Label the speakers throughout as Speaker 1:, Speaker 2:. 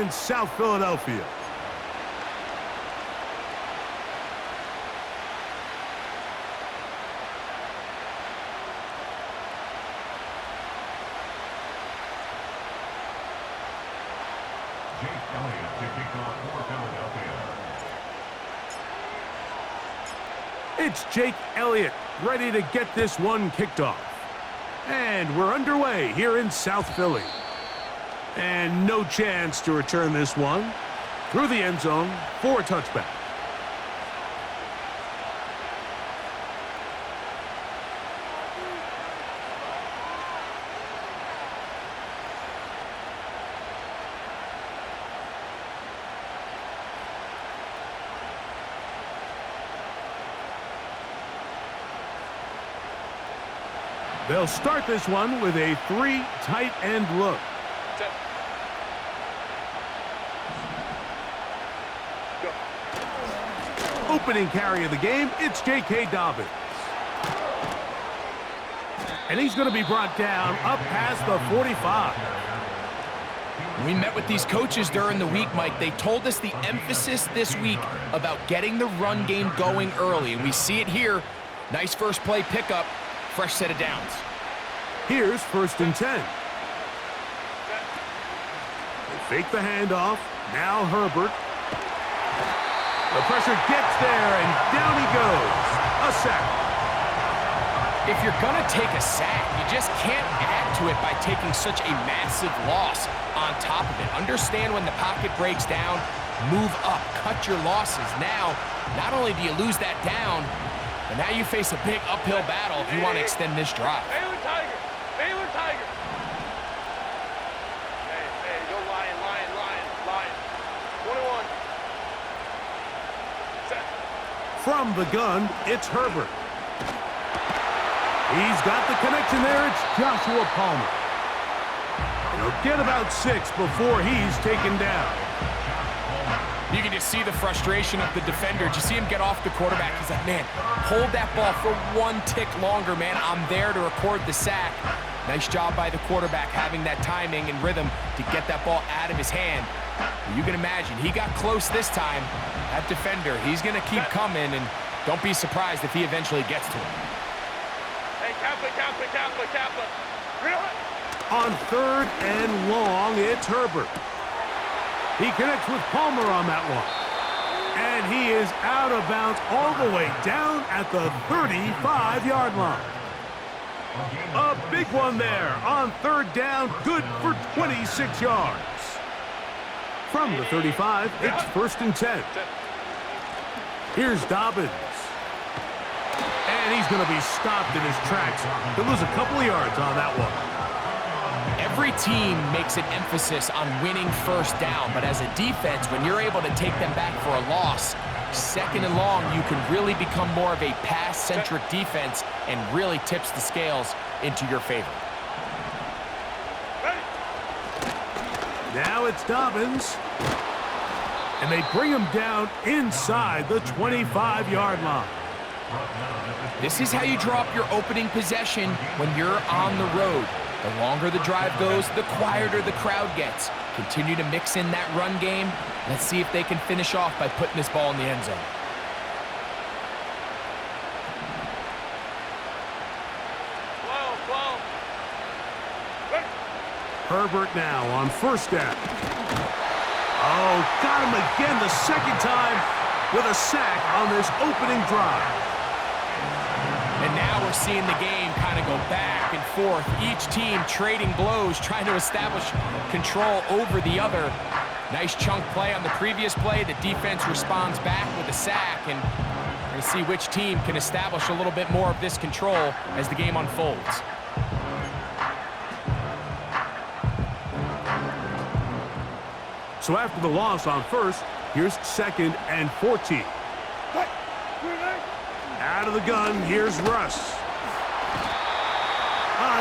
Speaker 1: in South Philadelphia. It's Jake Elliott ready to get this one kicked off. And we're underway here in South Philly. And no chance to return this one through the end zone for a touchback. They'll start this one with a 3 tight end look. Opening carry of the game, it's J.K. Dobbins. And he's going to be brought down up past the 45.
Speaker 2: We met with these coaches during the week, Mike. They told us the emphasis this week about getting the run game going early, and we see it here. Nice first play pickup. Fresh set of downs.
Speaker 1: Here's 1st and 10. They fake the handoff. Now Herbert. The pressure gets there, and down he goes. A sack.
Speaker 2: If you're going to take a sack, you just can't add to it by taking such a massive loss on top of it. Understand when the pocket breaks down, move up, cut your losses. Now, not only do you lose that down, but now you face a big uphill battle if you want to extend this drive.
Speaker 3: Baylor Tiger! Baylor Tiger! Hey, go Lion. 21. Set.
Speaker 1: From the gun, it's Herbert. He's got the connection there. It's Joshua Palmer. He'll get about 6 before he's taken down.
Speaker 2: You can just see the frustration of the defender. Did you see him get off the quarterback? He's like, man, hold that ball for 1 tick longer, man. I'm there to record the sack. Nice job by the quarterback having that timing and rhythm to get that ball out of his hand. You can imagine, he got close this time. That defender, he's going to keep coming, and don't be surprised if he eventually gets to him.
Speaker 3: Hey, Kappa. Really?
Speaker 1: On 3rd and long, it's Herbert. He connects with Palmer on that one. And he is out of bounds all the way down at the 35-yard line. A big one there on 3rd down, good for 26 yards. From the 35, it's 1st and 10. Here's Dobbins. And he's going to be stopped in his tracks. He'll lose a couple of yards on that one.
Speaker 2: Every team makes an emphasis on winning 1st down, but as a defense, when you're able to take them back for a loss, 2nd and long, you can really become more of a pass-centric defense and really tips the scales into your favor.
Speaker 1: Now it's Dobbins. And they bring him down inside the 25-yard line.
Speaker 2: This is how you draw up your opening possession when you're on the road. The longer the drive goes, the quieter the crowd gets. Continue to mix in that run game. Let's see if they can finish off by putting this ball in the end zone.
Speaker 1: Herbert now on 1st down. Oh, got him again the 2nd time with a sack on this opening drive.
Speaker 2: And now we're seeing the game kind of go back and forth. Each team trading blows, trying to establish control over the other. Nice chunk play on the previous play. The defense responds back with a sack, and we're going to see which team can establish a little bit more of this control as the game unfolds.
Speaker 1: So after the loss on 1st, here's 2nd and 14. Out of the gun, here's Russ.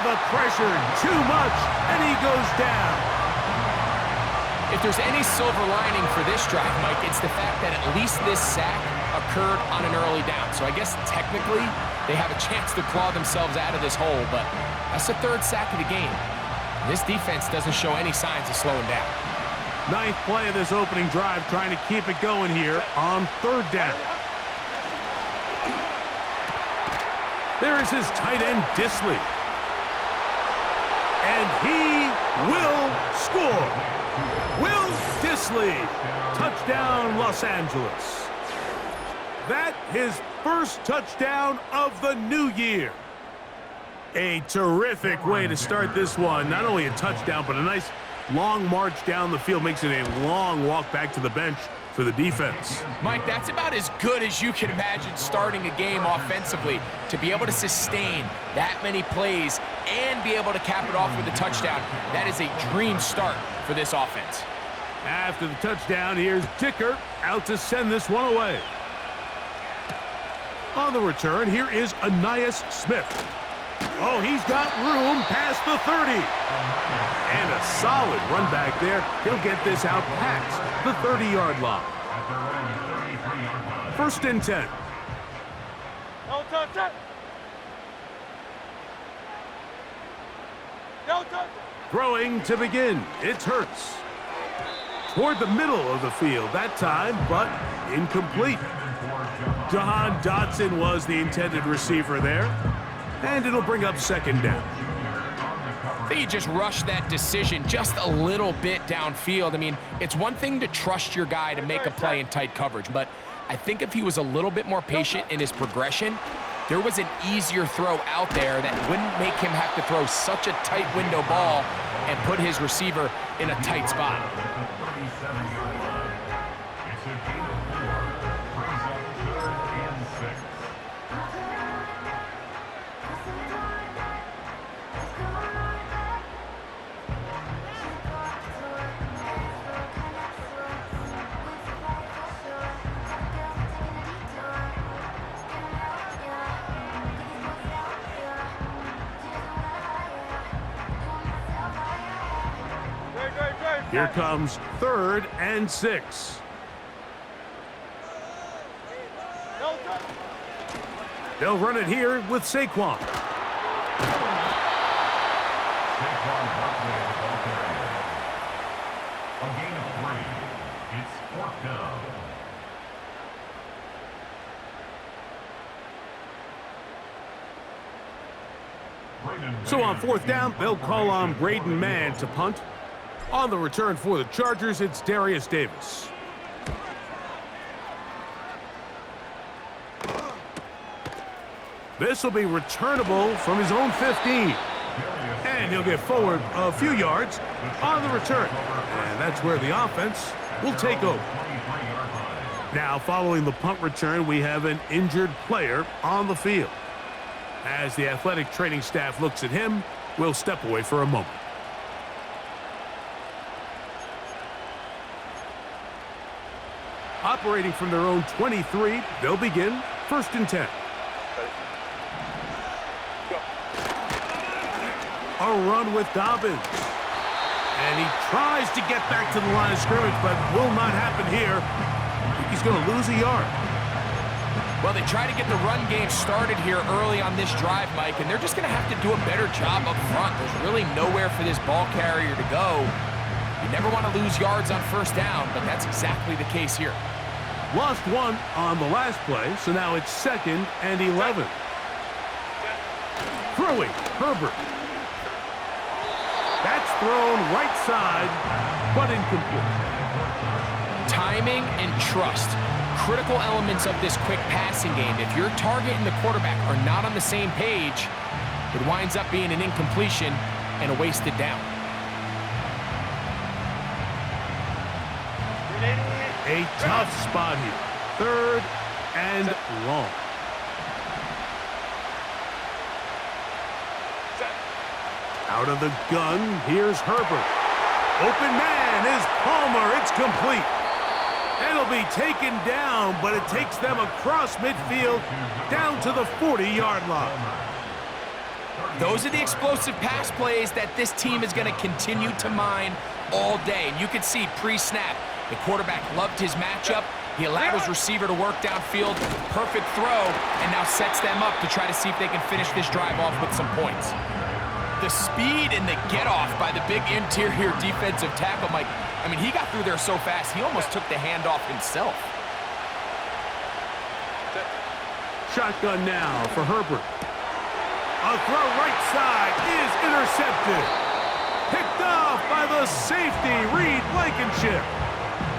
Speaker 1: The pressure, too much, and he goes down.
Speaker 2: If there's any silver lining for this drive, Mike, it's the fact that at least this sack occurred on an early down. So I guess technically they have a chance to claw themselves out of this hole, but that's the 3rd sack of the game. This defense doesn't show any signs of slowing down.
Speaker 1: Ninth play of this opening drive, trying to keep it going here on third down. There is his tight end, Disley. And he will score. Will Disley. Touchdown, Los Angeles. That his first touchdown of the new year. A terrific way to start this one. Not only a touchdown, but a nice long march down the field. Makes it a long walk back to the bench for the defense.
Speaker 2: Mike, that's about as good as you can imagine starting a game offensively. To be able to sustain that many plays and be able to cap it off with a touchdown, that is a dream start for this offense.
Speaker 1: After the touchdown, here's Dicker out to send this one away. On the return, here is Ainias Smith. Oh, he's got room past the 30. And a solid run back there. He'll get this out past the 30-yard line. 1st and 10.
Speaker 3: No touch it. No touch it.
Speaker 1: Throwing to begin. It's Hurts. Toward the middle of the field that time, but incomplete. Jahan Dotson was the intended receiver there. And it'll bring up 2nd down.
Speaker 2: I think he just rushed that decision just a little bit downfield. I mean, it's one thing to trust your guy to make a play in tight coverage, but I think if he was a little bit more patient in his progression, there was an easier throw out there that wouldn't make him have to throw such a tight window ball and put his receiver in a tight spot.
Speaker 1: Here comes 3rd and 6.
Speaker 3: No touch.
Speaker 1: They'll run it here with Saquon.
Speaker 4: A gain of 3. It's 4th down.
Speaker 1: So on 4th down, they'll call on Braden Mann to punt. On the return for the Chargers, it's Darius Davis. This will be returnable from his own 15. And he'll get forward a few yards on the return. And that's where the offense will take over. Now, following the punt return, we have an injured player on the field. As the athletic training staff looks at him, we'll step away for a moment. Operating from their own 23, they'll begin 1st and 10. A run with Dobbins. And he tries to get back to the line of scrimmage, but will not happen here. I think he's going to lose a yard.
Speaker 2: Well, they try to get the run game started here early on this drive, Mike, and they're just going to have to do a better job up front. There's really nowhere for this ball carrier to go. You never want to lose yards on 1st down, but that's exactly the case here.
Speaker 1: Lost one on the last play, so now it's 2nd and 11. Throwing, Herbert. That's thrown right side, but incomplete.
Speaker 2: Timing and trust, critical elements of this quick passing game. If your target and the quarterback are not on the same page, it winds up being an incompletion and a wasted down.
Speaker 1: A tough spot here. 3rd and long. Out of the gun, here's Herbert. Open man is Palmer. It's complete. It'll be taken down, but it takes them across midfield down to the 40-yard line.
Speaker 2: Those are the explosive pass plays that this team is going to continue to mine all day. And you can see pre-snap, the quarterback loved his matchup. He allowed his receiver to work downfield. Perfect throw, and now sets them up to try to see if they can finish this drive off with some points. The speed and the get-off by the big interior defensive tackle, Mike, I mean, he got through there so fast, he almost took the handoff himself.
Speaker 1: Shotgun now for Herbert. A throw right side is intercepted. Picked off by the safety, Reed Blankenship.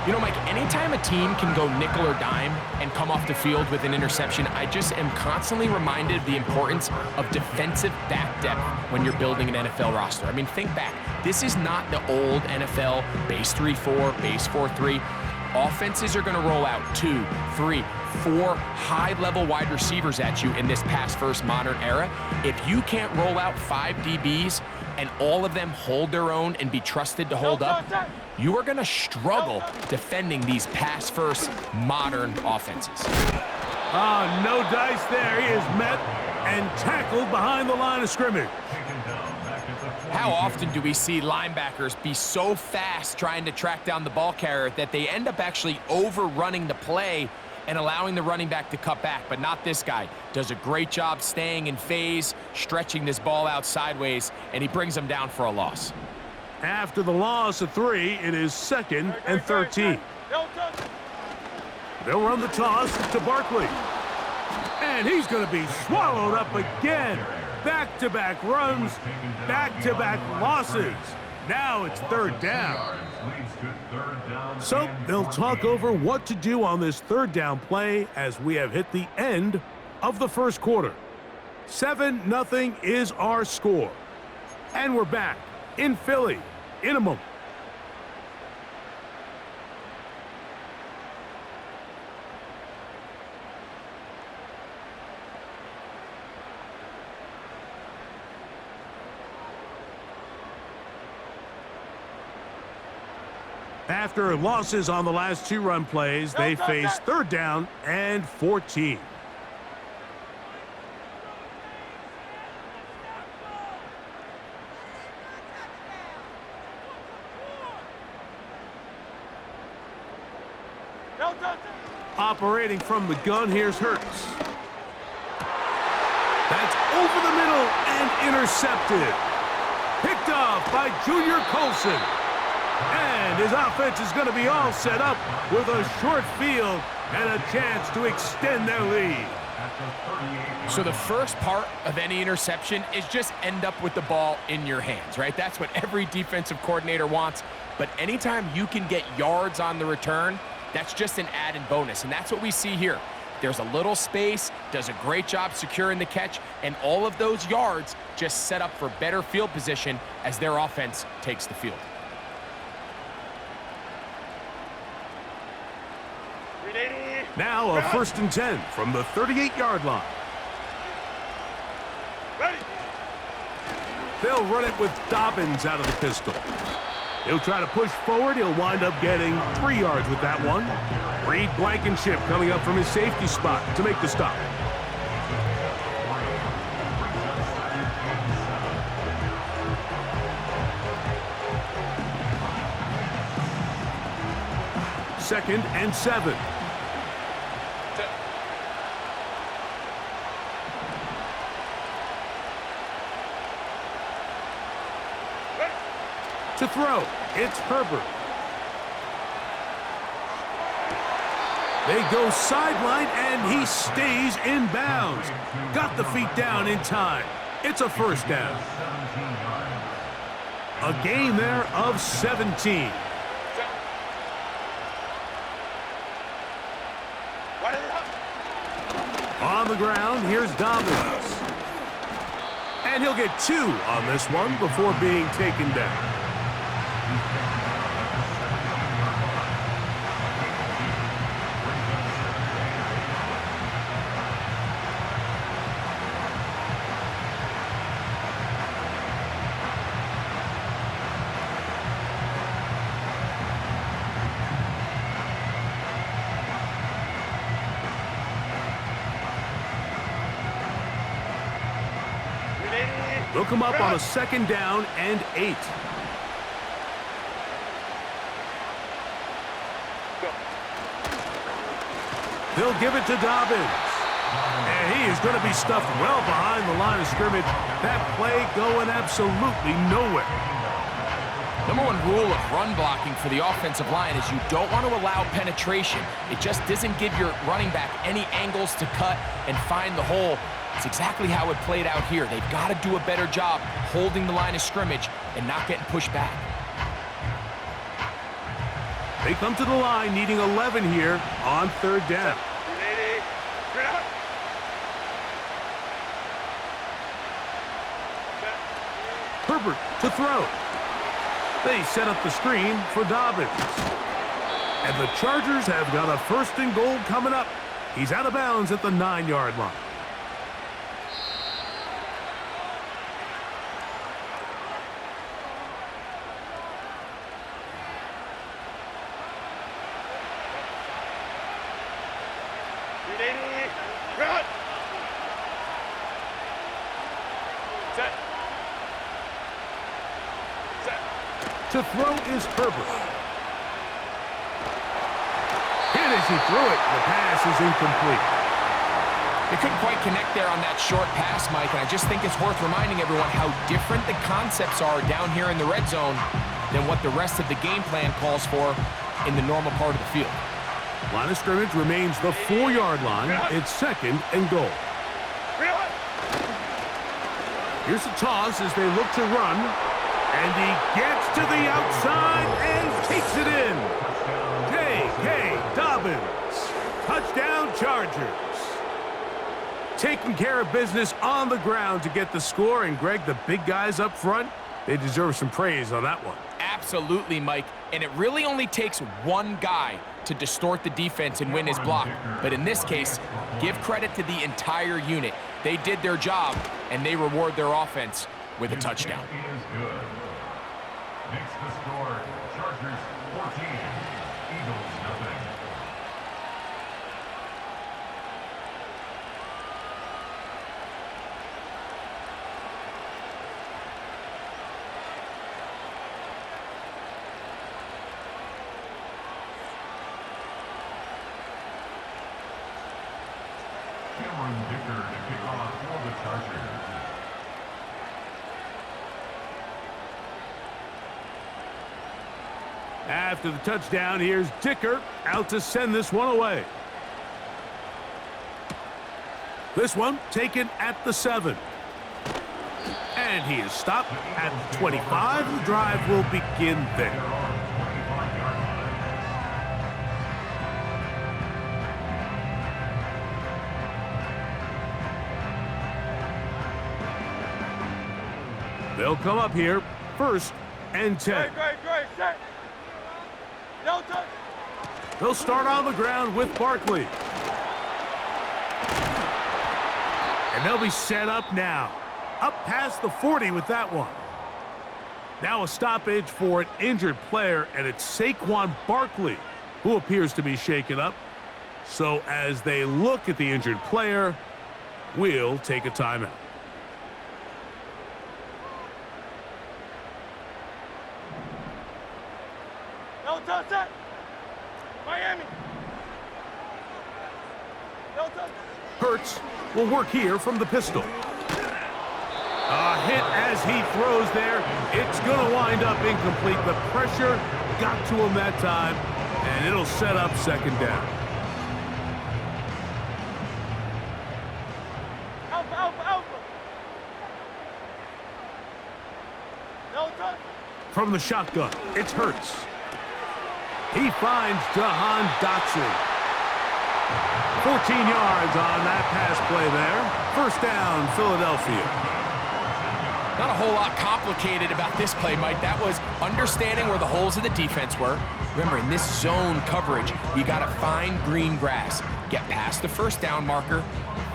Speaker 2: You know, Mike, anytime a team can go nickel or dime and come off the field with an interception, I just am constantly reminded of the importance of defensive back depth when you're building an NFL roster. I mean, think back. This is not the old NFL base 3-4, base 4-3. Offenses are going to roll out 2, 3, 4 high-level wide receivers at you in this pass-first modern era. If you can't roll out 5 DBs and all of them hold their own and be trusted to hold up, you are going to struggle defending these pass-first modern offenses.
Speaker 1: No dice there. He is met and tackled behind the line of scrimmage.
Speaker 2: How often do we see linebackers be so fast trying to track down the ball carrier that they end up actually overrunning the play and allowing the running back to cut back? But not this guy. Does a great job staying in phase, stretching this ball out sideways, and he brings them down for a loss.
Speaker 1: After the loss of 3, it is 2nd and 13. They'll run the toss to Barkley. And he's going to be swallowed up again. Back-to-back runs, back-to-back losses. Now it's 3rd down. So they'll talk over what to do on this 3rd down play as we have hit the end of the first quarter. 7-0 is our score. And we're back in Philly in a moment. After losses on the last 2 run plays, they face 3rd down and 14. Operating from the gun, here's Hurts. That's over the middle and intercepted. Picked off by Junior Colson. And his offense is going to be all set up with a short field and a chance to extend their lead.
Speaker 2: So the first part of any interception is just end up with the ball in your hands, right? That's what every defensive coordinator wants. But anytime you can get yards on the return, that's just an added bonus. And that's what we see here. There's a little space, does a great job securing the catch, and all of those yards just set up for better field position as their offense takes the field.
Speaker 1: Now a 1st and 10 from the 38-yard line.
Speaker 3: Ready.
Speaker 1: They'll run it with Dobbins out of the pistol. He'll try to push forward. He'll wind up getting 3 yards with that one. Reed Blankenship coming up from his safety spot to make the stop. Second and 7. To throw, it's Herbert. They go sideline, and he stays in bounds. Got the feet down in time. It's a 1st down. A gain there of 17. On the ground, here's Dobbins. And he'll get 2 on this one before being taken down. They'll come up on a 2nd down and 8. They'll give it to Dobbins. And he is going to be stuffed well behind the line of scrimmage. That play going absolutely nowhere.
Speaker 2: Number one rule of run blocking for the offensive line is you don't want to allow penetration. It just doesn't give your running back any angles to cut and find the hole. It's exactly how it played out here. They've got to do a better job holding the line of scrimmage and not getting pushed back.
Speaker 1: They come to the line needing 11 here on third down. Herbert to throw. They set up the screen for Dobbins. And the Chargers have got a 1st and goal coming up. He's out of bounds at the 9-yard line. To throw is Herbert. Hit as he threw it. The pass is incomplete.
Speaker 2: They couldn't quite connect there on that short pass, Mike, and I just think it's worth reminding everyone how different the concepts are down here in the red zone than what the rest of the game plan calls for in the normal part of the field.
Speaker 1: Line of scrimmage remains the 4-yard line. It's 2nd and goal. Here's a toss as they look to run. And he gets to the outside and takes it in. J.K. Dobbins. Touchdown Chargers. Taking care of business on the ground to get the score. And, Greg, the big guys up front, they deserve some praise on that one.
Speaker 2: Absolutely, Mike. And it really only takes one guy to distort the defense and win his block. But in this case, give credit to the entire unit. They did their job, and they reward their offense with a touchdown.
Speaker 4: Makes the score Chargers 14, Eagles nothing. Cameron Dicker to kick off for the Chargers.
Speaker 1: After the touchdown, here's Dicker out to send this one away. This one taken at the 7. And he is stopped at the 25. The drive will begin there. They'll come up here, 1st and 10.
Speaker 3: Great, set. No touch.
Speaker 1: They'll start on the ground with Barkley. And they'll be set up now. Up past the 40 with that one. Now a stoppage for an injured player, and it's Saquon Barkley who appears to be shaken up. So as they look at the injured player, we'll take a timeout.
Speaker 3: No touch, set. Miami. No touch.
Speaker 1: Hurts will work here from the pistol. A hit as he throws there. It's going to wind up incomplete. The pressure got to him that time, and it'll set up 2nd down.
Speaker 3: Alpha. No touch.
Speaker 1: From the shotgun, it's Hurts. He finds Jahan Dotson. 14 yards on that pass play there. 1st down, Philadelphia.
Speaker 2: Not a whole lot complicated about this play, Mike. That was understanding where the holes of the defense were. Remember, in this zone coverage, you got to find green grass. Get past the 1st down marker,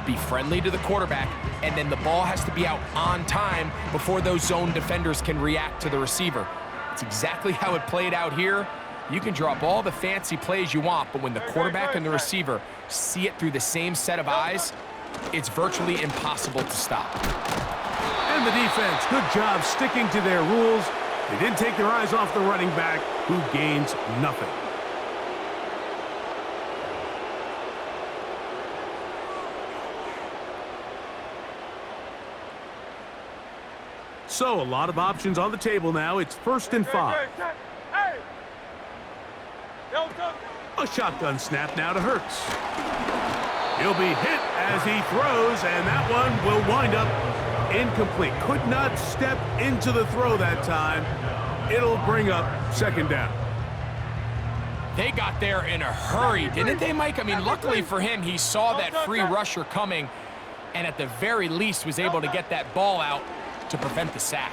Speaker 2: be friendly to the quarterback, and then the ball has to be out on time before those zone defenders can react to the receiver. It's exactly how it played out here. You can draw up all the fancy plays you want, but when the quarterback and the receiver see it through the same set of eyes, it's virtually impossible to stop.
Speaker 1: And the defense, good job sticking to their rules. They didn't take their eyes off the running back, who gains nothing. So a lot of options on the table now. It's 1st and 5.
Speaker 3: Hey! Don't touch.
Speaker 1: A shotgun snap now to Hurts. He'll be hit as he throws, and that one will wind up incomplete. Could not step into the throw that time. It'll bring up 2nd down.
Speaker 2: They got there in a hurry, didn't they, Mike? I mean, luckily for him, he saw that free rusher coming, and at the very least was able to get that ball out to prevent the sack.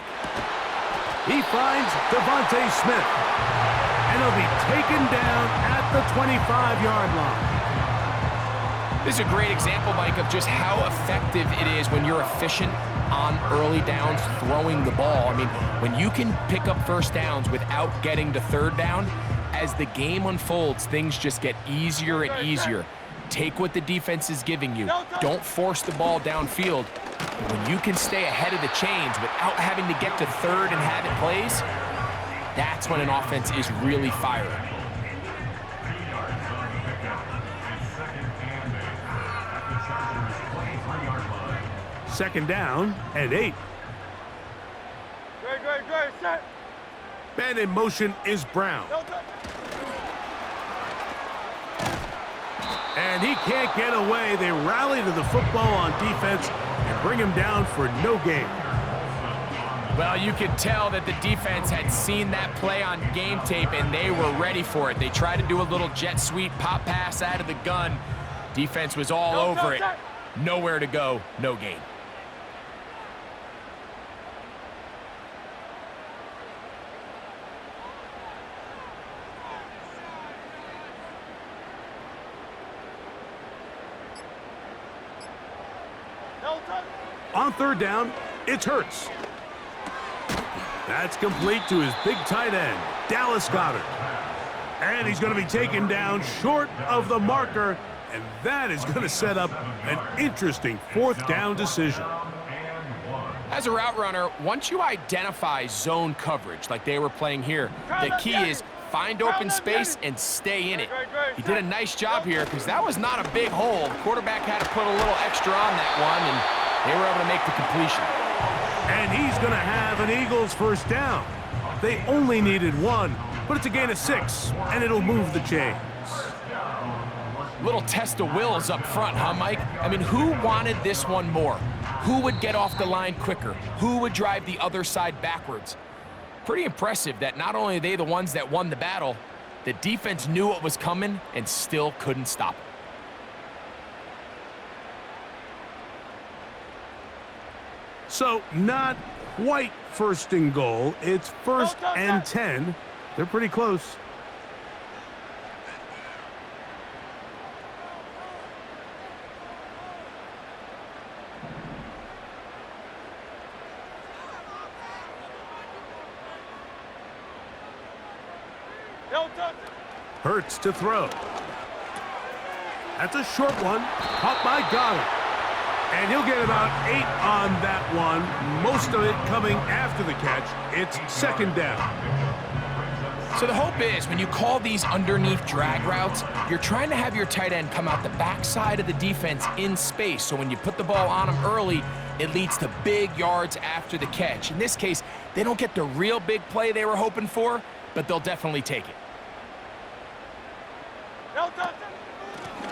Speaker 1: He finds Devontae Smith, and he'll be taken down at the 25-yard line.
Speaker 2: This is a great example, Mike, of just how effective it is when you're efficient on early downs throwing the ball. I mean, when you can pick up 1st downs without getting to 3rd down, as the game unfolds, things just get easier and easier. Take what the defense is giving you. Don't force the ball downfield. And when you can stay ahead of the chains without having to get to 3rd and have it plays, that's when an offense is really firing.
Speaker 1: Second down and 8.
Speaker 3: Great, set.
Speaker 1: Man in motion is Brown.
Speaker 3: Don't touch.
Speaker 1: And he can't get away. They rally to the football on defense and bring him down for no gain.
Speaker 2: Well, you could tell that the defense had seen that play on game tape, and they were ready for it. They tried to do a little jet sweep pop pass out of the gun. Defense was all over it. Nowhere to go, no gain.
Speaker 1: On 3rd down, it's Hurts. That's complete to his big tight end, Dallas Goedert. And he's going to be taken down short of the marker, and that is going to set up an interesting 4th down decision.
Speaker 2: As a route runner, once you identify zone coverage like they were playing here, the key is find open space and stay in it. He did a nice job here because that was not a big hole. The quarterback had to put a little extra on that one, and they were able to make the completion.
Speaker 1: And he's going to have an Eagles 1st down. They only needed 1, but it's a gain of 6, and it'll move the chains.
Speaker 2: Little test of wills up front, huh, Mike? I mean, who wanted this one more? Who would get off the line quicker? Who would drive the other side backwards? Pretty impressive that not only are they the ones that won the battle, the defense knew what was coming and still couldn't stop it.
Speaker 1: So not quite 1st and goal. It's 1st and 10. They're pretty close. Hurts to throw. That's a short one. Caught by Goedert. And he'll get about 8 on that one. Most of it coming after the catch. It's 2nd down.
Speaker 2: So the hope is when you call these underneath drag routes, you're trying to have your tight end come out the backside of the defense in space. So when you put the ball on him early, it leads to big yards after the catch. In this case, they don't get the real big play they were hoping for, but they'll definitely take it.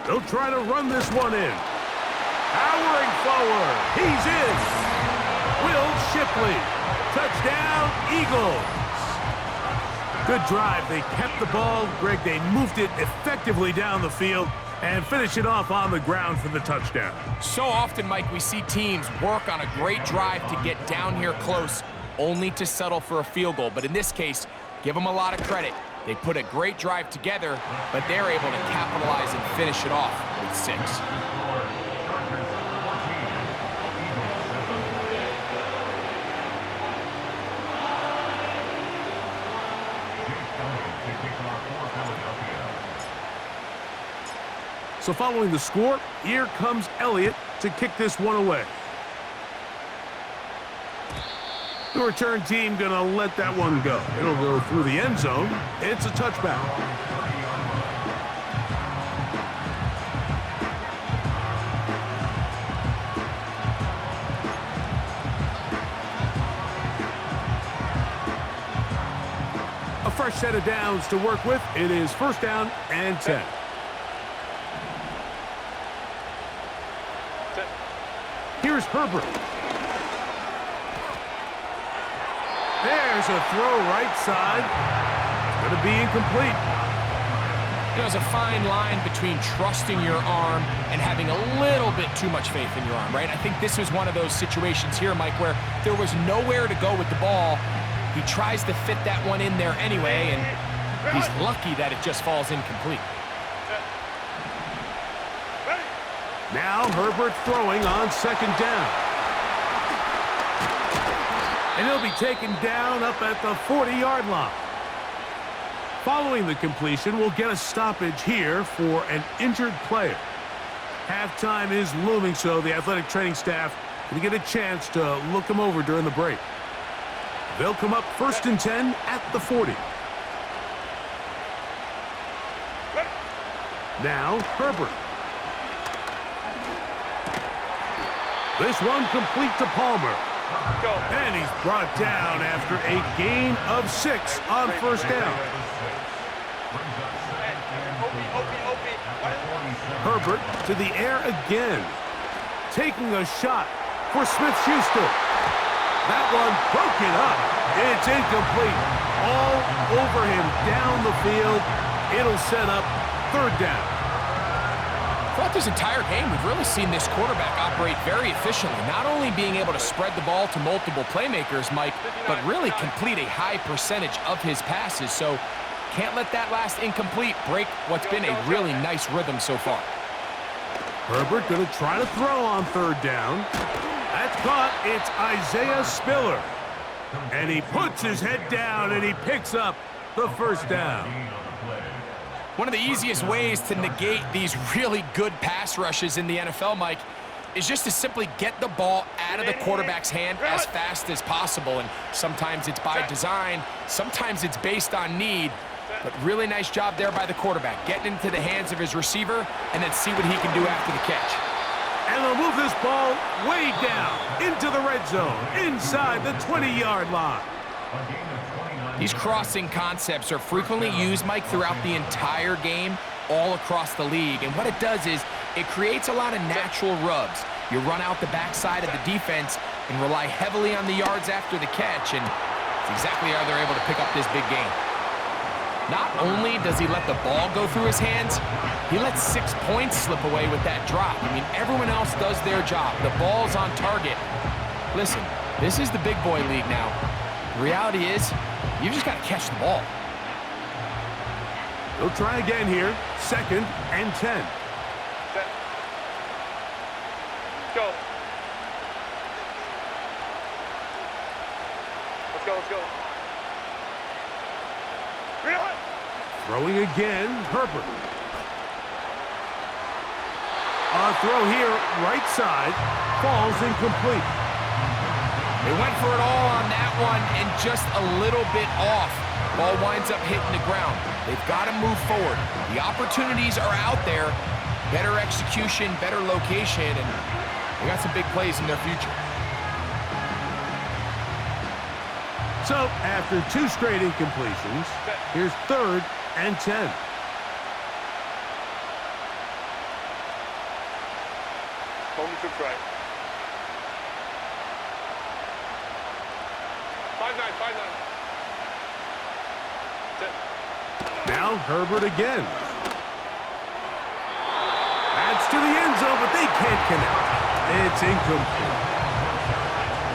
Speaker 1: They'll try to run this one in. Powering forward. He's in. Will Shipley. Touchdown, Eagles. Good drive. They kept the ball. Greg, they moved it effectively down the field and finish it off on the ground for the touchdown.
Speaker 2: So often, Mike, we see teams work on a great drive to get down here close, only to settle for a field goal. But in this case, give them a lot of credit. They put a great drive together, but they're able to capitalize and finish it off with 6.
Speaker 1: So following the score, here comes Elliott to kick this one away. The return team going to let that one go. It'll go through the end zone. It's a touchback. fresh set of downs to work with. It is first down and 10. Here's Herbert. There's a throw right side. It's going to be incomplete.
Speaker 2: There's a fine line between trusting your arm and having a little bit too much faith in your arm, right? I think this was one of those situations here, Mike, where there was nowhere to go with the ball. He tries to fit that one in there anyway, and he's lucky that it just falls incomplete.
Speaker 1: Now Herbert throwing on second down. And he'll be taken down up at the 40-yard line. Following the completion, we'll get a stoppage here for an injured player. Halftime is looming, so the athletic training staff can get a chance to look him over during the break. They'll come up first and 10 at the 40. Now Herbert. This one complete to Palmer. And he's brought down after a gain of 6 on first down. Herbert to the air again. Taking a shot for Smith-Schuster. That one broken up. It's incomplete. All over him down the field. It'll set up third down.
Speaker 2: Throughout this entire game, we've really seen this quarterback operate very efficiently, not only being able to spread the ball to multiple playmakers, Mike, but really complete a high percentage of his passes. So can't let that last incomplete break what's been a really nice rhythm so far.
Speaker 1: Herbert going to try to throw on third down. That's caught. It's Isaiah Spiller. And he puts his head down and he picks up the first down.
Speaker 2: One of the easiest ways to negate these really good pass rushes in the NFL, Mike, is just to simply get the ball out of the quarterback's hand as fast as possible. And sometimes it's by design, sometimes it's based on need. But really nice job there by the quarterback, getting into the hands of his receiver and then see what he can do after the catch.
Speaker 1: And they'll move this ball way down into the red zone, inside the 20-yard line.
Speaker 2: These crossing concepts are frequently used, Mike, throughout the entire game, all across the league. And what it does is it creates a lot of natural rubs. You run out the backside of the defense and rely heavily on the yards after the catch, and it's exactly how they're able to pick up this big gain. Not only does he let the ball go through his hands, he lets 6 points slip away with that drop. I mean, everyone else does their job. The ball's on target. Listen, this is the big boy league now. The reality is, you just got to catch the ball.
Speaker 1: They'll try again here. Second and 10.
Speaker 3: Go. Let's go, let's go.
Speaker 1: Throwing again, Herbert. A throw here, right side, falls incomplete.
Speaker 2: They went for it all on that one and just a little bit off. Ball winds up hitting the ground. They've got to move forward. The opportunities are out there. Better execution, better location, and they got some big plays in their future.
Speaker 1: So, after 2 straight incompletions, here's third and 10.
Speaker 3: Home to try. 5-9.
Speaker 1: Now Herbert again. That's to the end zone, but they can't connect. It's incomplete.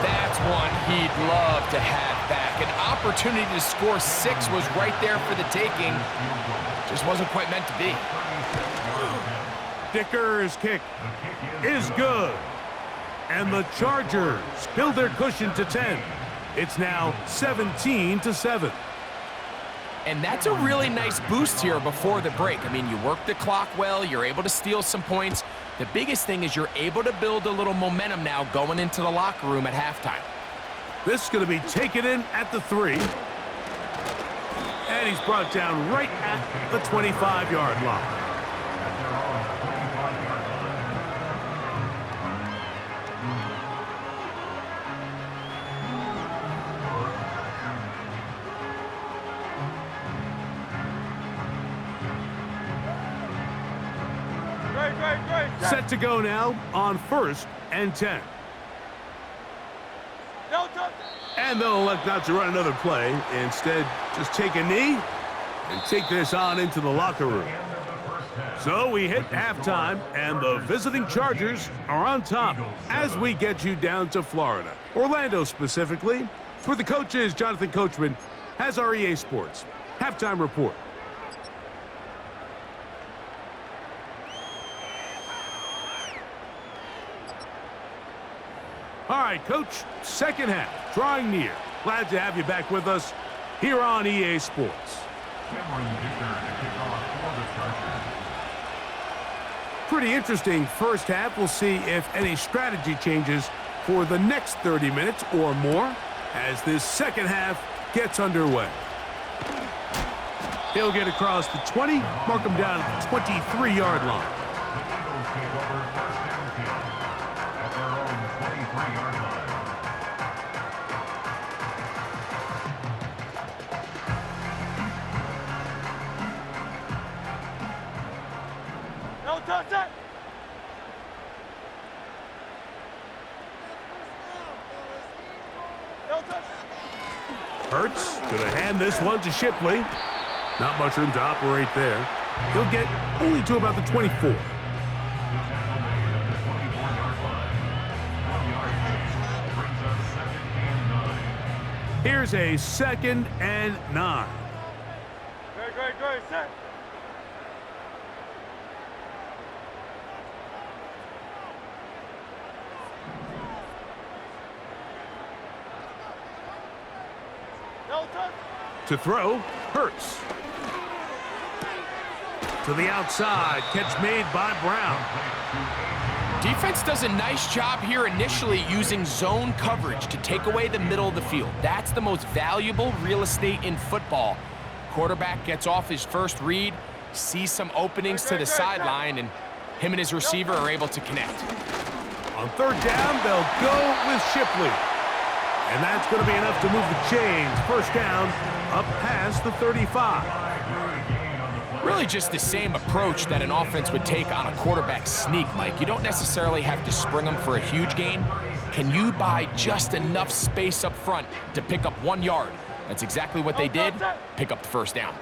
Speaker 2: That's one he'd love to have back. An opportunity to score 6 was right there for the taking. Just wasn't quite meant to be.
Speaker 1: Dicker's kick is good. And the Chargers build their cushion to 10. It's now 17-7.
Speaker 2: And that's a really nice boost here before the break. I mean, you work the clock well, you're able to steal some points. The biggest thing is you're able to build a little momentum now going into the locker room at halftime.
Speaker 1: This is going to be taken in at the 3. And he's brought down right at the 25-yard line. Set to go now on 1st and 10. And they'll elect not to run another play. Instead, just take a knee and take this on into the locker room. So we hit halftime, and the visiting Chargers are on top as we get you down to Florida. Orlando specifically, where the coach is Jonathan Coachman, has our EA Sports halftime report. All right, Coach, second half, drawing near. Glad to have you back with us here on EA Sports. Pretty interesting first half. We'll see if any strategy changes for the next 30 minutes or more as this second half gets underway. He'll get across the 20, mark him down at the 23-yard line. Hurts gonna hand this one to Shipley. Not much room to operate there. He'll get only to about the 24. Here's a 2nd and 9.
Speaker 3: Great, set.
Speaker 1: To throw, Hurts. To the outside, catch made by Brown.
Speaker 2: Defense does a nice job here initially using zone coverage to take away the middle of the field. That's the most valuable real estate in football. Quarterback gets off his first read, sees some openings to the sideline, and him and his receiver are able to connect.
Speaker 1: On 3rd down, they'll go with Shipley. And that's going to be enough to move the chains. First down, up past the 35.
Speaker 2: Really just the same approach that an offense would take on a quarterback sneak, Mike. You don't necessarily have to spring them for a huge gain. Can you buy just enough space up front to pick up 1 yard? That's exactly what they did. Pick up the first down.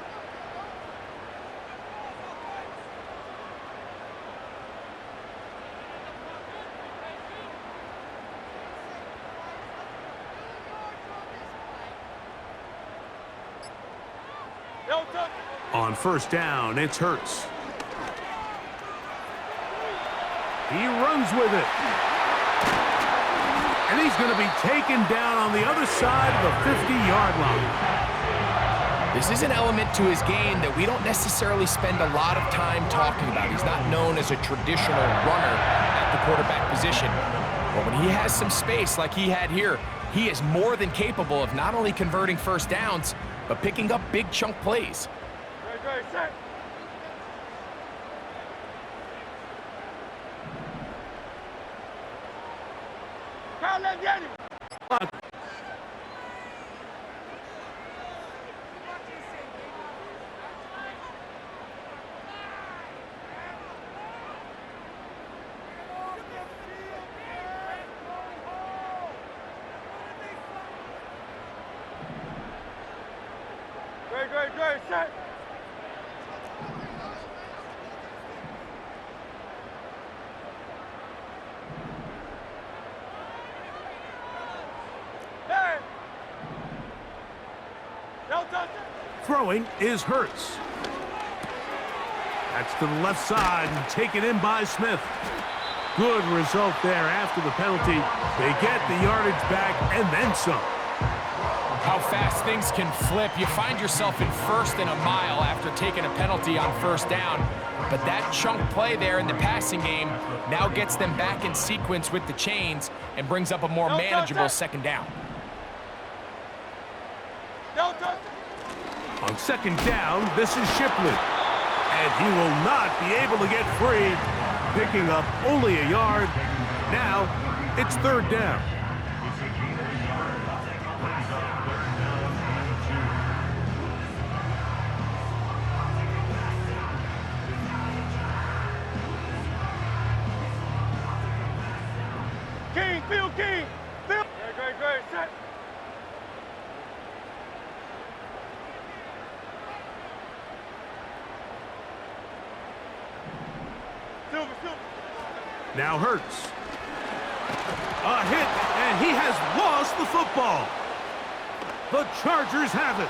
Speaker 1: On 1st down, it's Hurts. He runs with it. And he's going to be taken down on the other side of the 50-yard line.
Speaker 2: This is an element to his game that we don't necessarily spend a lot of time talking about. He's not known as a traditional runner at the quarterback position. But when he has some space like he had here, he is more than capable of not only converting first downs, but picking up big chunk plays.
Speaker 3: Set. Great, set.
Speaker 1: Throwing is Hurts. That's to the left side and taken in by Smith. Good result there after the penalty. They get the yardage back and then some.
Speaker 2: How fast things can flip. You find yourself in 1st and a mile after taking a penalty on 1st down. But that chunk play there in the passing game now gets them back in sequence with the chains and brings up a more manageable 2nd down.
Speaker 1: On 2nd down, this is Shipley. And he will not be able to get free, picking up only a yard. Now, it's 3rd down.
Speaker 3: Field king. Field. Great, set. Silver.
Speaker 1: Now Hurts. A hit, and he has lost the football. The Chargers have it.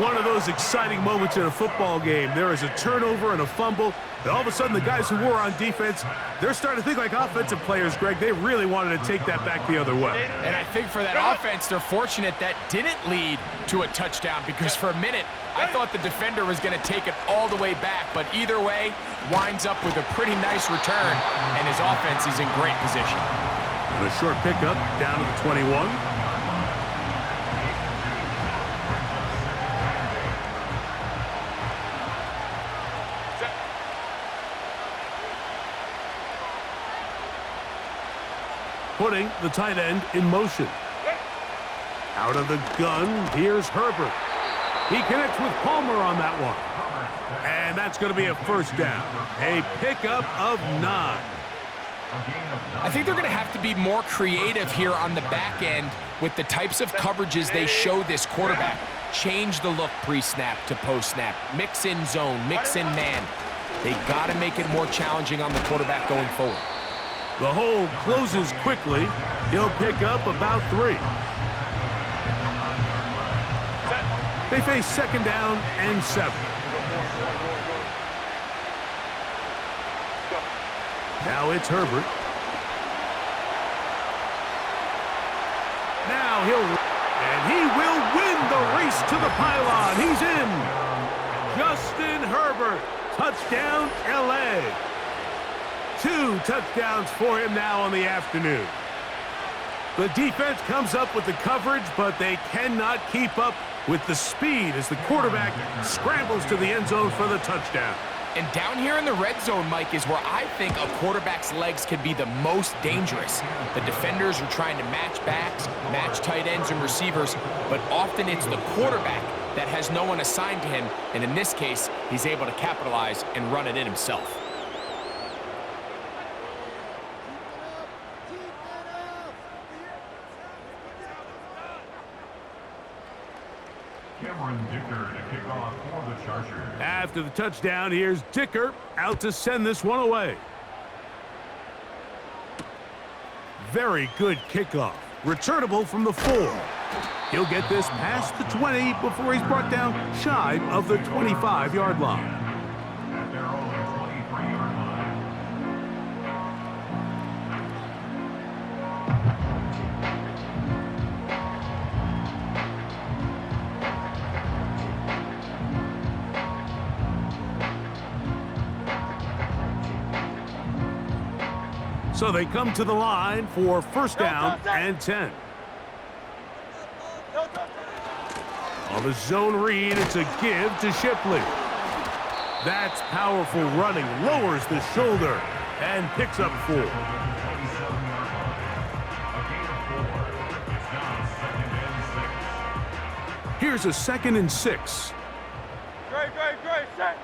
Speaker 1: One of those exciting moments in a football game. There is a turnover and a fumble. And all of a sudden, the guys who were on defense, they're starting to think like offensive players, Greg. They really wanted to take that back the other way.
Speaker 2: And I think for that offense, they're fortunate that didn't lead to a touchdown, because for a minute, I thought the defender was going to take it all the way back. But either way, winds up with a pretty nice return, and his offense is in great position.
Speaker 1: And a short pickup down to the 21. Putting the tight end in motion. Out of the gun, here's Herbert. He connects with Palmer on that one. And that's going to be a first down. A pickup of 9.
Speaker 2: I think they're going to have to be more creative here on the back end with the types of coverages they show this quarterback. Change the look pre-snap to post-snap. Mix in zone, mix in man. They got to make it more challenging on the quarterback going forward.
Speaker 1: The hole closes quickly. He'll pick up about 3. They face second down and 7. Now it's Herbert. Now he will win the race to the pylon. He's in. Justin Herbert, touchdown LA. 2 touchdowns for him now on the afternoon. The defense comes up with the coverage, but they cannot keep up with the speed as the quarterback scrambles to the end zone for the touchdown.
Speaker 2: And down here in the red zone, Mike, is where I think a quarterback's legs can be the most dangerous. The defenders are trying to match backs, match tight ends and receivers, but often it's the quarterback that has no one assigned to him, and in this case, he's able to capitalize and run it in himself.
Speaker 4: For the Chargers.
Speaker 1: After the touchdown, here's Dicker out to send this one away. Very good kickoff. Returnable from the 4. He'll get this past the 20 before he's brought down shy of the 25-yard line.
Speaker 4: At their own 23-yard line.
Speaker 1: So they come to the line for first down and 10. On the zone read, it's a give to Shipley. That's powerful running, lowers the shoulder, and picks up 4. Here's a 2nd and 6.
Speaker 3: Great, set.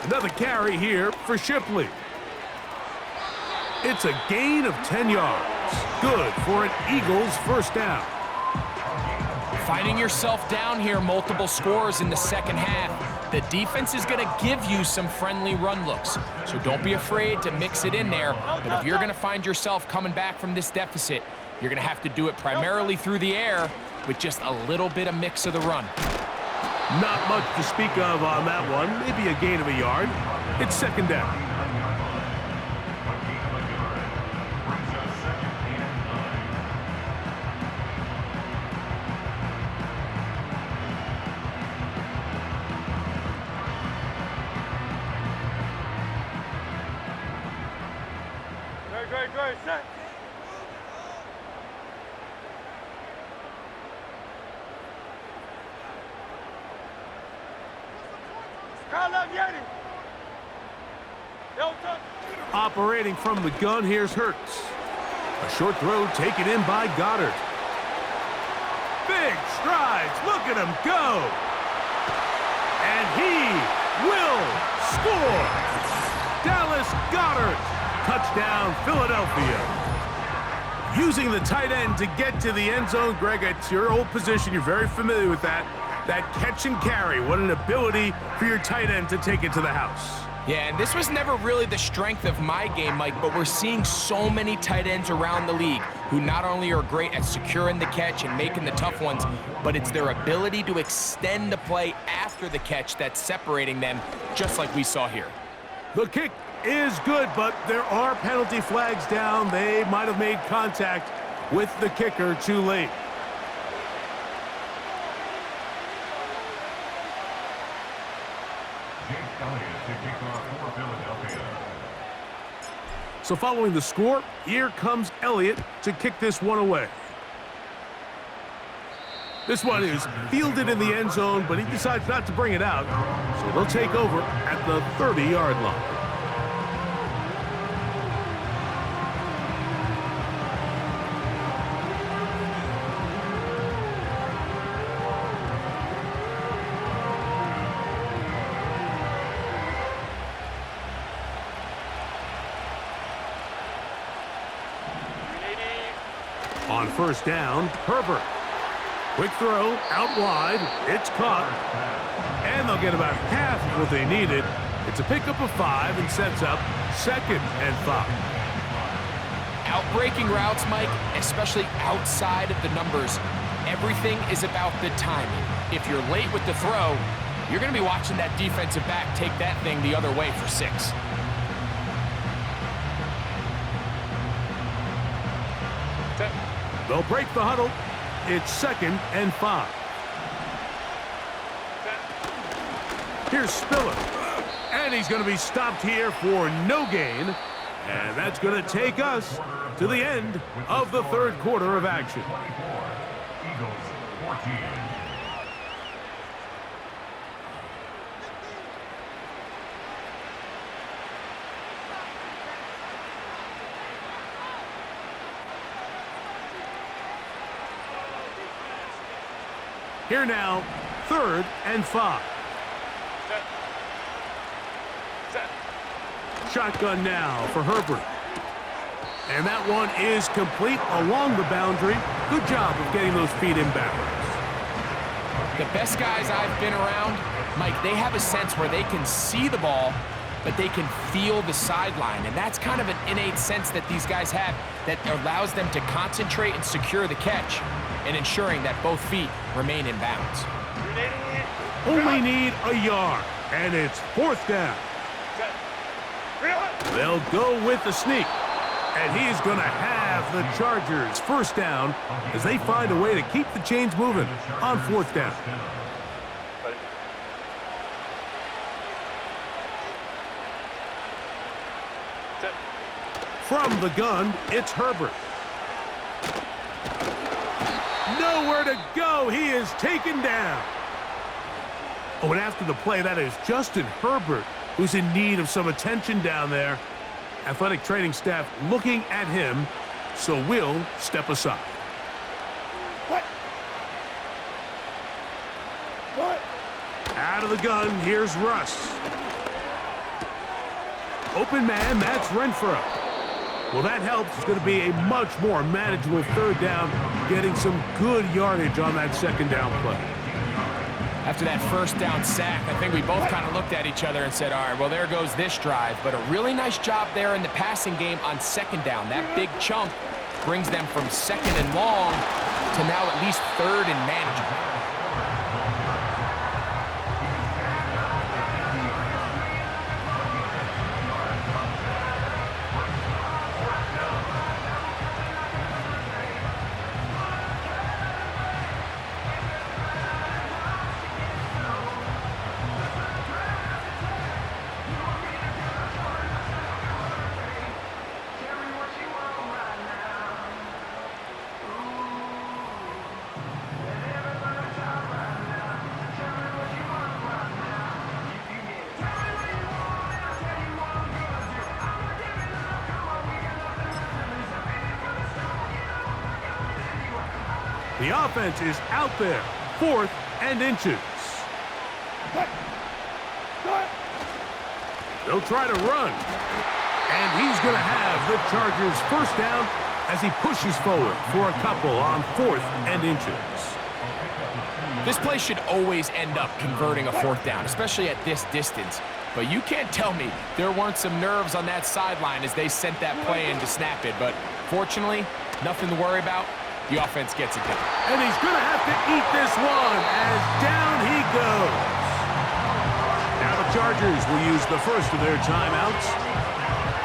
Speaker 1: Another carry here for Shipley. It's a gain of 10 yards. Good for an Eagles first down.
Speaker 2: Finding yourself down here, multiple scores in the second half. The defense is going to give you some friendly run looks, so don't be afraid to mix it in there. But if you're going to find yourself coming back from this deficit, you're going to have to do it primarily through the air with just a little bit of mix of the run.
Speaker 1: Not much to speak of on that one. Maybe a gain of a yard. It's second down.
Speaker 3: Great, set.
Speaker 1: Operating from the gun, here's Hurts. A short throw taken in by Goddard. Big strides, look at him go. And he will Score! Dallas Goedert. Touchdown, Philadelphia. Using the tight end to get to the end zone. Greg, it's your old position. You're very familiar with that. That catch and carry. What an ability for your tight end to take it to the house.
Speaker 2: Yeah, and this was never really the strength of my game, Mike, but we're seeing so many tight ends around the league who not only are great at securing the catch and making the tough ones, but it's their ability to extend the play after the catch that's separating them, just like we saw here.
Speaker 1: The kick is good, but there are penalty flags down. They might have made contact with the kicker too late. So following the score, here comes Elliott to kick this one away. This one is fielded in the end zone, but he decides not to bring it out. So they'll take over at the 30-yard line. On first down, Herbert. Quick throw, out wide, it's caught. And they'll get about half of what they needed. It's a pickup of 5 and sets up 2nd and 5.
Speaker 2: Outbreaking routes, Mike, especially outside of the numbers, everything is about the timing. If you're late with the throw, you're going to be watching that defensive back take that thing the other way for 6.
Speaker 1: They'll break the huddle. It's 2nd and 5. Here's Spiller. And he's going to be stopped here for no gain. And that's going to take us to the end of the third quarter of action.
Speaker 4: Eagles 14.
Speaker 1: Here now, 3rd and 5. Shotgun now for Herbert. And that one is complete along the boundary. Good job of getting those feet inbounds.
Speaker 2: The best guys I've been around, Mike, they have a sense where they can see the ball, but they can feel the sideline. And that's kind of an innate sense that these guys have that allows them to concentrate and secure the catch and ensuring that both feet remain in bounds.
Speaker 1: Only need a yard, and it's 4th down. They'll go with the sneak, and he's going to have the Chargers 1st down as they find a way to keep the chains moving on 4th down. From the gun, it's Herbert. Nowhere to go. He is taken down. Oh, and after the play, that is Justin Herbert, who's in need of some attention down there. Athletic training staff looking at him, so we'll step aside. What? Out of the gun, here's Russ. Open man, that's Renfro. Well, that helps. It's going to be a much more manageable 3rd down, getting some good yardage on that 2nd down play.
Speaker 2: After that 1st down sack, I think we both kind of looked at each other and said, all right, well, there goes this drive. But a really nice job there in the passing game on 2nd down. That big chunk brings them from 2nd and long to now at least 3rd and manageable.
Speaker 1: The offense is out there, 4th and inches. They'll try to run. And he's going to have the Chargers first down as he pushes forward for a couple on 4th and inches.
Speaker 2: This play should always end up converting a 4th down, especially at this distance. But you can't tell me there weren't some nerves on that sideline as they sent that play in to snap it. But fortunately, nothing to worry about. The offense gets it done.
Speaker 1: And he's going to have to eat this one as down he goes. Now the Chargers will use the first of their timeouts.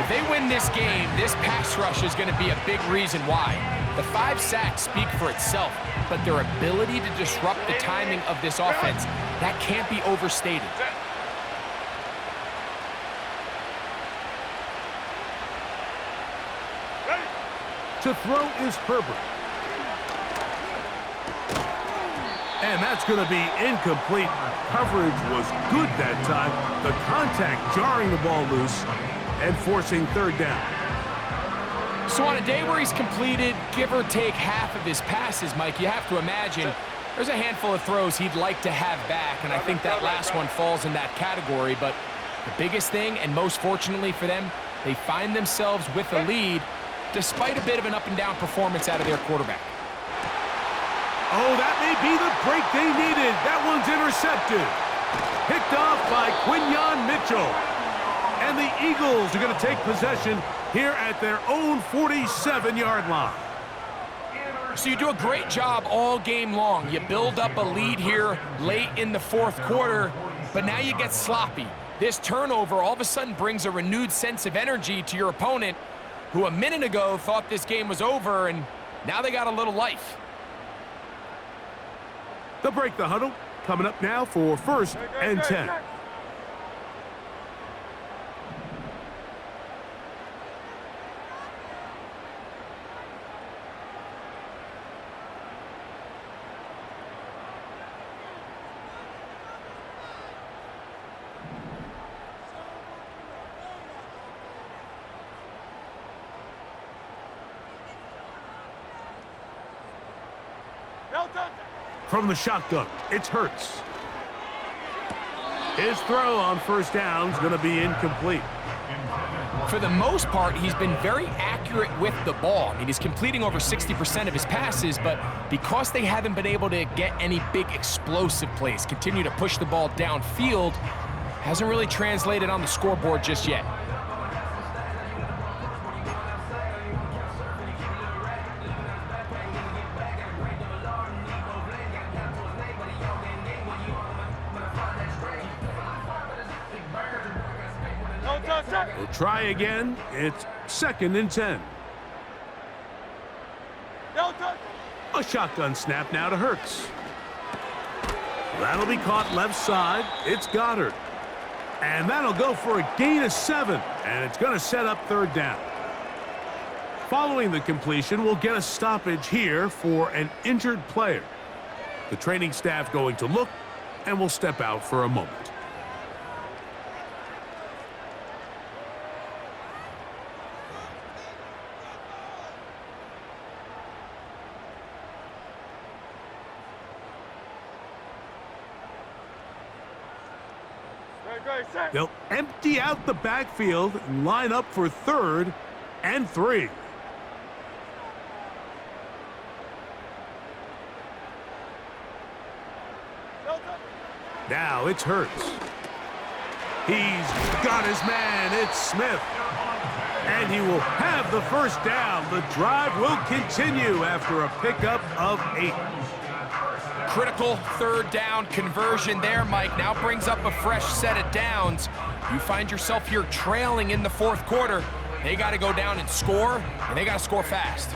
Speaker 2: If they win this game, this pass rush is going to be a big reason why. The 5 sacks speak for itself, but their ability to disrupt the timing of this offense, that can't be overstated.
Speaker 1: To throw is Herbert. And that's going to be incomplete. Coverage was good that time. The contact jarring the ball loose and forcing 3rd down.
Speaker 2: So on a day where he's completed, give or take half of his passes, Mike, you have to imagine there's a handful of throws he'd like to have back, and I think that last one falls in that category. But the biggest thing, and most fortunately for them, they find themselves with a lead despite a bit of an up-and-down performance out of their quarterback.
Speaker 1: Oh, that may be the break they needed. That one's intercepted. Picked off by Quinyon Mitchell. And the Eagles are going to take possession here at their own 47-yard line.
Speaker 2: So you do a great job all game long. You build up a lead here late in the 4th quarter, but now you get sloppy. This turnover all of a sudden brings a renewed sense of energy to your opponent, who a minute ago thought this game was over, and now they got a little life.
Speaker 1: They'll break the huddle. Coming up now for 1st and 10. From the shotgun, it's Hurts. His throw on 1st down is going to be incomplete.
Speaker 2: For the most part, he's been very accurate with the ball. I mean, he's completing over 60% of his passes, but because they haven't been able to get any big explosive plays, continue to push the ball downfield, hasn't really translated on the scoreboard just yet.
Speaker 1: We'll try again. It's 2nd and 10. A shotgun snap now to Hurts. That'll be caught left side. It's Goddard. And that'll go for a gain of 7. And it's going to set up 3rd down. Following the completion, we'll get a stoppage here for an injured player. The training staff going to look, and will step out for a moment. They'll empty out the backfield and line up for 3rd and 3. Now it's Hurts. He's got his man. It's Smith. And he will have the 1st down. The drive will continue after a pickup of 8.
Speaker 2: Critical 3rd down conversion there, Mike. Now brings up a fresh set of downs. You find yourself here trailing in the 4th quarter. They got to go down and score, and they got to score fast.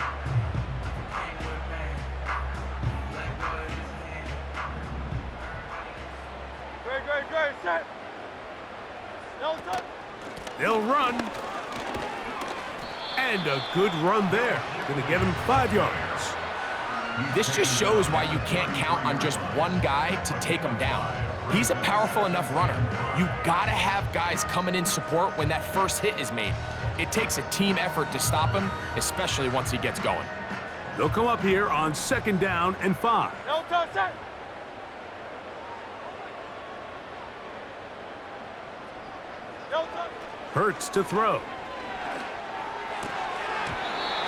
Speaker 3: Great, set.
Speaker 1: They'll run. And a good run there. Going to get him 5 yards.
Speaker 2: This just shows why you can't count on just one guy to take him down. He's a powerful enough runner. You gotta have guys coming in support when that first hit is made. It takes a team effort to stop him, especially once he gets going.
Speaker 1: They'll come up here on 2nd down and 5. Hurts to throw.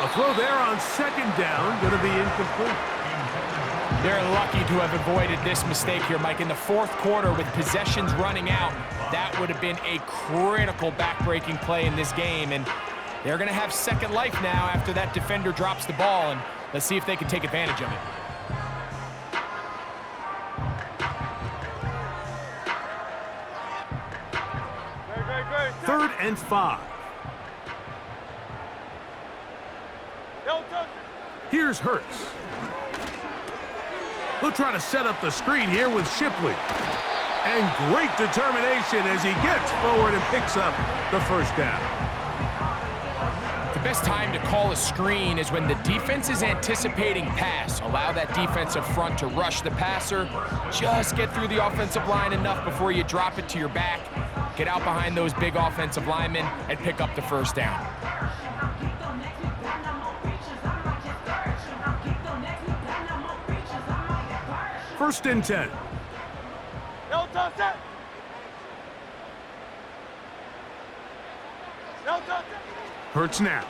Speaker 1: A throw there on second down, going to be incomplete.
Speaker 2: They're lucky to have avoided this mistake here, Mike. In the fourth quarter, with possessions running out, that would have been a critical back-breaking play in this game. And they're going to have second life now after that defender drops the ball. And let's see if they can take advantage of it.
Speaker 1: Third and 5. Here's Hurts. He'll try to set up the screen here with Shipley. And great determination as he gets forward and picks up the first down.
Speaker 2: The best time to call a screen is when the defense is anticipating pass. Allow that defensive front to rush the passer. Just get through the offensive line enough before you drop it to your back. Get out behind those big offensive linemen and pick up the first down.
Speaker 1: First and 10. Hurts now.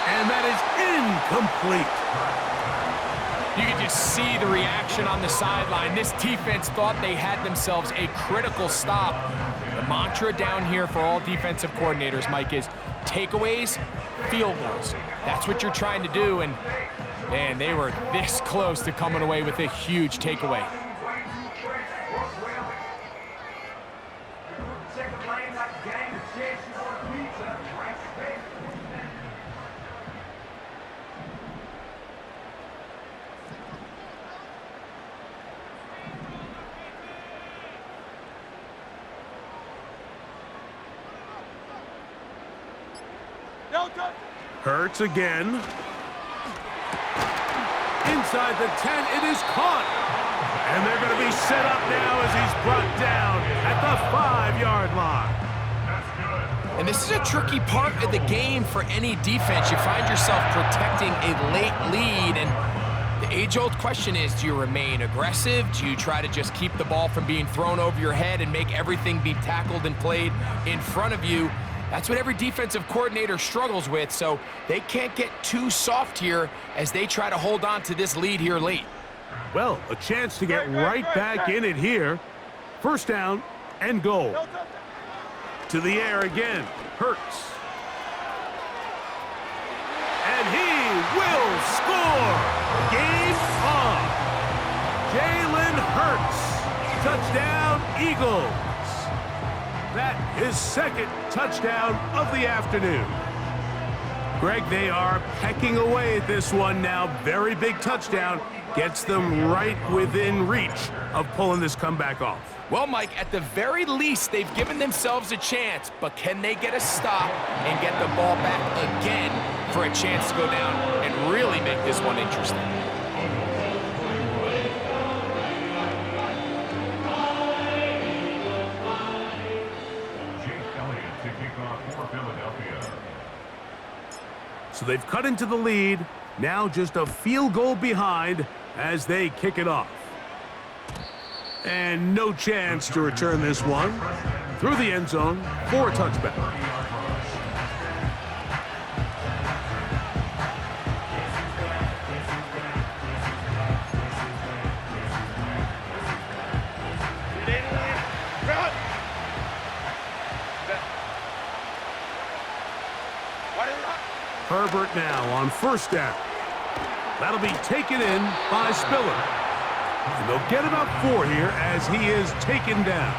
Speaker 1: And that is incomplete.
Speaker 2: You can just see the reaction on the sideline. This defense thought they had themselves a critical stop. The mantra down here for all defensive coordinators, Mike, is takeaways, field goals. That's what you're trying to do, and man, they were this close to coming away with a huge takeaway.
Speaker 1: Hurts again. Inside the 10, it is caught. And they're going to be set up now as he's brought down at the 5-yard line.
Speaker 2: And this is a tricky part of the game for any defense. You find yourself protecting a late lead, and the age-old question is, do you remain aggressive? Do you try to just keep the ball from being thrown over your head and make everything be tackled and played in front of you? That's what every defensive coordinator struggles with, so they can't get too soft here as they try to hold on to this lead here late.
Speaker 1: Well, a chance to get right back in it here. First down and goal. To the air again. Hurts. And he will score. Game on. Jalen Hurts. Touchdown, Eagles. That his second touchdown of the afternoon. Greg, they are pecking away at this one now. Very big touchdown. Gets them right within reach of pulling this comeback off.
Speaker 2: Well, Mike, at the very least, they've given themselves a chance, but can they get a stop and get the ball back again for a chance to go down and really make this one interesting?
Speaker 1: So they've cut into the lead. Now just a field goal behind as they kick it off. And no chance to return this one. Through the end zone for a touchback. Herbert now on first down. That'll be taken in by Spiller. And they'll get about 4 here as he is taken down.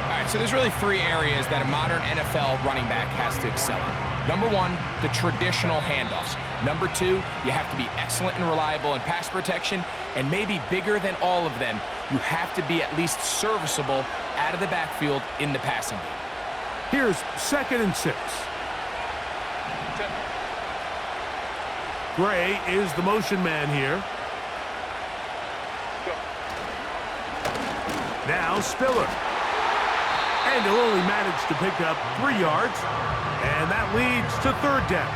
Speaker 2: All right, so there's really 3 areas that a modern NFL running back has to excel in. Number 1, the traditional handoffs. Number 2, you have to be excellent and reliable in pass protection. And maybe bigger than all of them, you have to be at least serviceable out of the backfield in the passing game.
Speaker 1: Here's 2nd and 6. Gray is the motion man here. Now Spiller. And he'll only manage to pick up 3 yards. And that leads to 3rd down.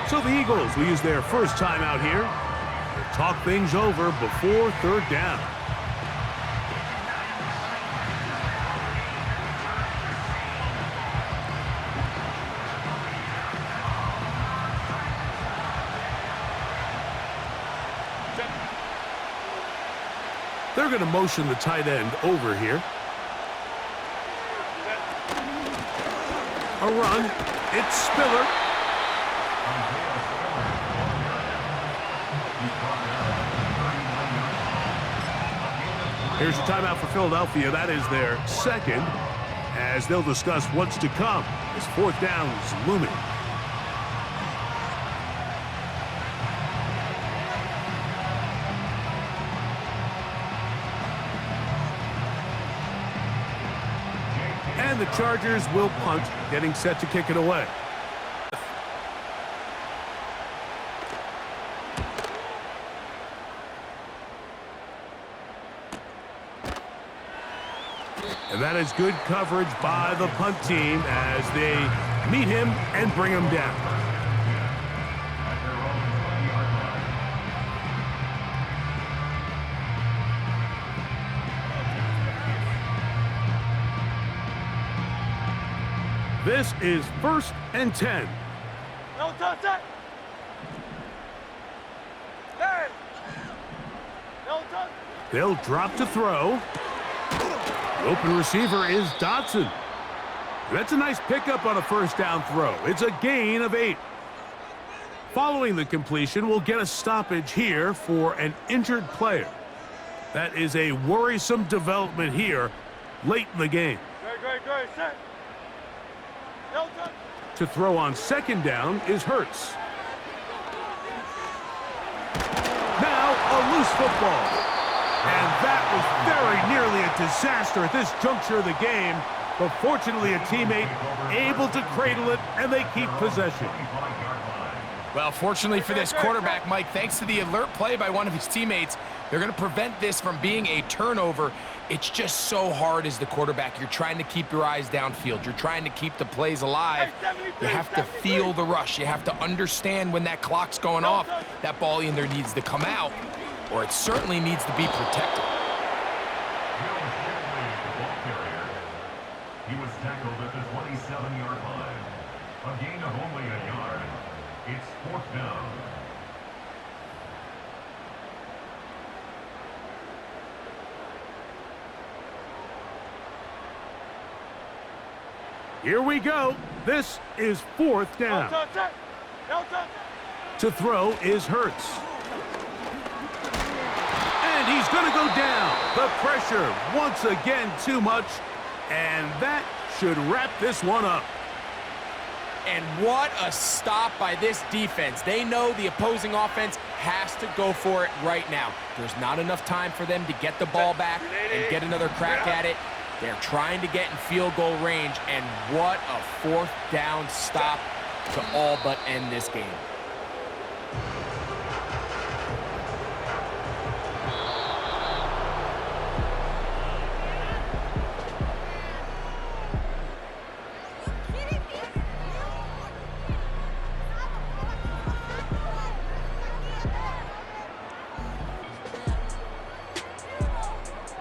Speaker 1: So the Eagles will use their first timeout here. talk things over before third down. They're going to motion the tight end over here. A run. It's Spiller. Here's a timeout for Philadelphia. That is their second, as they'll discuss what's to come as fourth down is looming. And the Chargers will punt, getting set to kick it away. And that is good coverage by the punt team as they meet him and bring him down. This is 1st and 10.
Speaker 3: No touch it. Hey. No touch.
Speaker 1: They'll drop to throw. The open receiver is Dotson. That's a nice pickup on a first down throw. It's a gain of 8. Following the completion, we'll get a stoppage here for an injured player. That is a worrisome development here late in the game.
Speaker 3: Great, set. No touch.
Speaker 1: To throw on second down is Hurts. Now a loose football. And that was very nearly a disaster at this juncture of the game. But fortunately, a teammate able to cradle it, and they keep possession.
Speaker 2: Well, fortunately for this quarterback, Mike, thanks to the alert play by one of his teammates, they're going to prevent this from being a turnover. It's just so hard as the quarterback. You're trying to keep your eyes downfield. You're trying to keep the plays alive. You have to feel the rush. You have to understand when that clock's going off. That ball either needs to come out, or it certainly needs to be protected.
Speaker 4: He was tackled at the 27-yard line. A gain of only a yard. It's 4th down.
Speaker 1: Here we go. This is 4th down.
Speaker 3: No touch it. No touch.
Speaker 1: To throw is Hurts. And he's going to go down. The pressure once again too much. And that should wrap this one up.
Speaker 2: And what a stop by this defense. They know the opposing offense has to go for it right now. There's not enough time for them to get the ball back and get another crack at it. They're trying to get in field goal range, and what a 4th down stop to all but end this game.